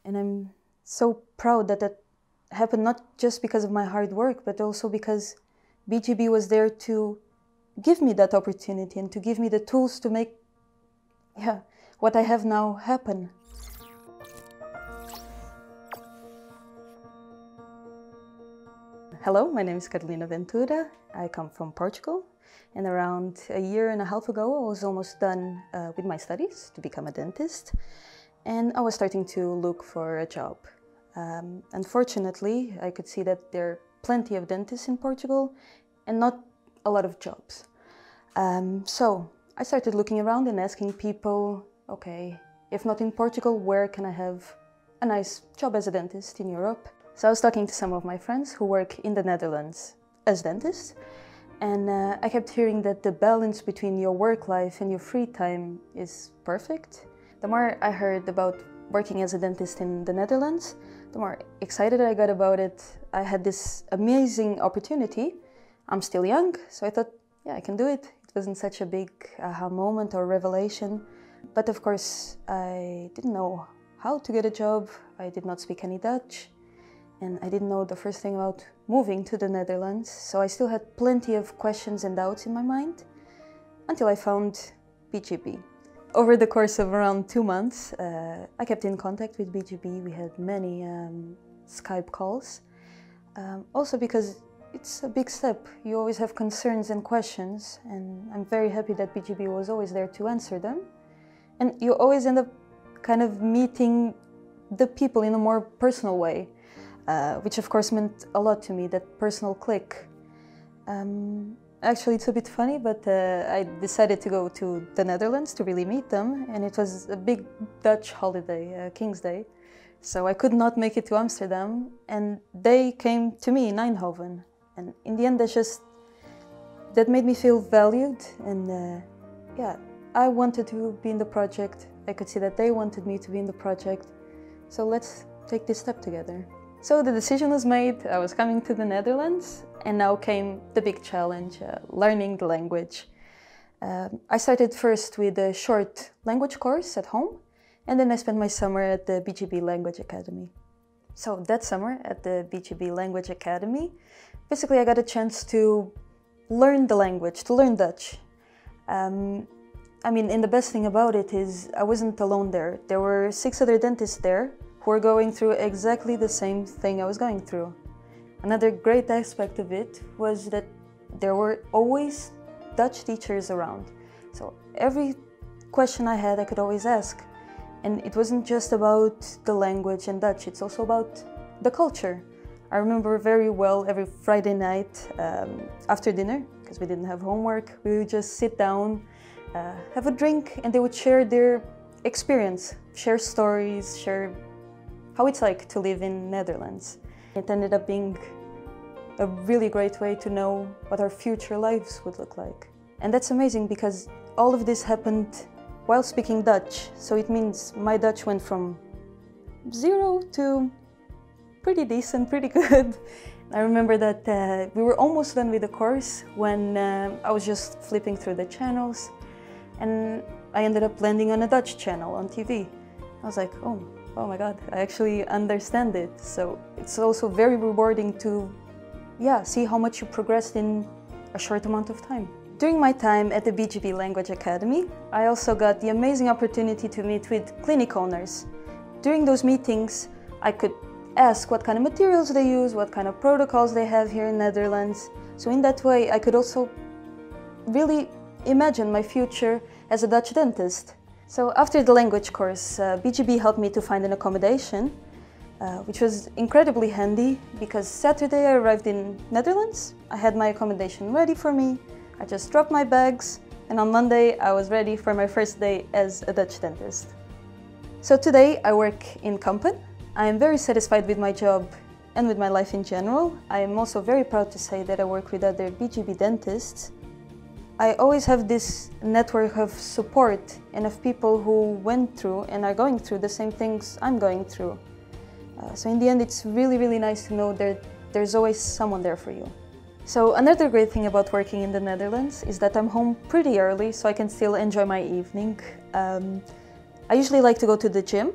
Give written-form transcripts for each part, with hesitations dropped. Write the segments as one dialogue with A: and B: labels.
A: And I'm so proud that that happened not just because of my hard work, but also because BGB was there to give me that opportunity and to give me the tools to make what I have now happen. Hello, my name is Carolina Ventura. I come from Portugal, and around a year and a half ago I was almost done with my studies to become a dentist, and I was starting to look for a job. Unfortunately, I could see that there are plenty of dentists in Portugal and not a lot of jobs. So I started looking around and asking people, okay, if not in Portugal, where can I have a nice job as a dentist in Europe? So I was talking to some of my friends who work in the Netherlands as dentists, and I kept hearing that the balance between your work life and your free time is perfect. The more I heard about working as a dentist in the Netherlands, the more excited I got about it. I had this amazing opportunity. I'm still young, so I thought, yeah, I can do it. It wasn't such a big aha moment or revelation. But of course, I didn't know how to get a job. I did not speak any Dutch. And I didn't know the first thing about moving to the Netherlands. So I still had plenty of questions and doubts in my mind until I found BGB. Over the course of around 2 months, I kept in contact with BGB. We had many Skype calls. Also because it's a big step. You always have concerns and questions, and I'm very happy that BGB was always there to answer them. And you always end up kind of meeting the people in a more personal way, which of course meant a lot to me, that personal click. Actually, it's a bit funny, but I decided to go to the Netherlands to really meet them, and it was a big Dutch holiday, King's Day. So I could not make it to Amsterdam, and they came to me in Eindhoven. And in the end, that made me feel valued, and yeah, I wanted to be in the project. I could see that they wanted me to be in the project. So let's take this step together. So the decision was made. I was coming to the Netherlands, and now came the big challenge, learning the language. I started first with a short language course at home, and then I spent my summer at the BGB Language Academy. So that summer at the BGB Language Academy, basically I got a chance to learn the language, to learn Dutch. I mean, and the best thing about it is I wasn't alone there. There were 6 other dentists there who were going through exactly the same thing I was going through. Another great aspect of it was that there were always Dutch teachers around. So every question I had, I could always ask. And it wasn't just about the language and Dutch, it's also about the culture. I remember very well every Friday night after dinner, because we didn't have homework, we would just sit down, have a drink, and they would share their experience, share stories, share how it's like to live in Netherlands. It ended up being a really great way to know what our future lives would look like. And that's amazing because all of this happened while speaking Dutch. So it means my Dutch went from 0 to pretty decent, pretty good. I remember that we were almost done with the course when I was just flipping through the channels, and I ended up landing on a Dutch channel on TV. I was like, oh my God, I actually understand it. So it's also very rewarding to see how much you progressed in a short amount of time. During my time at the BGB Language Academy, I also got the amazing opportunity to meet with clinic owners. During those meetings, I could ask what kind of materials they use, what kind of protocols they have here in Netherlands. So in that way, I could also really imagine my future as a Dutch dentist. So after the language course, BGB helped me to find an accommodation, which was incredibly handy because Saturday I arrived in Netherlands. I had my accommodation ready for me. I just dropped my bags, and on Monday I was ready for my first day as a Dutch dentist. So today I work in Kampen. I am very satisfied with my job and with my life in general. I am also very proud to say that I work with other BGB dentists. I always have this network of support and of people who went through and are going through the same things I'm going through. So in the end, it's really, really nice to know that there's always someone there for you. So another great thing about working in the Netherlands is that I'm home pretty early, so I can still enjoy my evening. I usually like to go to the gym.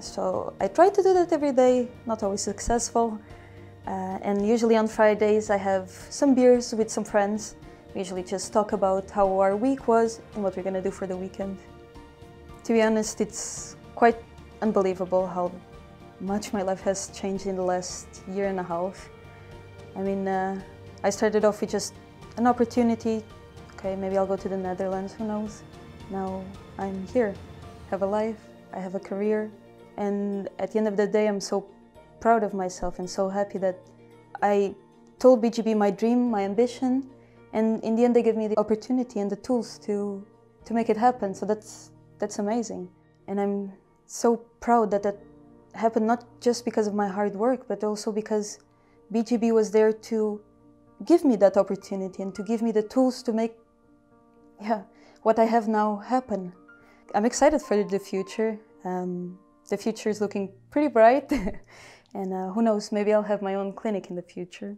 A: So I try to do that every day, not always successful. And usually on Fridays I have some beers with some friends. We usually just talk about how our week was and what we're going to do for the weekend. To be honest, it's quite unbelievable how much my life has changed in the last year and a half. I mean, I started off with just an opportunity. Okay, maybe I'll go to the Netherlands, who knows? Now I'm here, I have a life, I have a career, and at the end of the day I'm so proud of myself and so happy that I told BGB my dream, my ambition, and in the end they gave me the opportunity and the tools to make it happen. So that's amazing. And I'm so proud that that happened not just because of my hard work, but also because BGB was there to give me that opportunity and to give me the tools to make what I have now happen. I'm excited for the future. The future is looking pretty bright and who knows, maybe I'll have my own clinic in the future.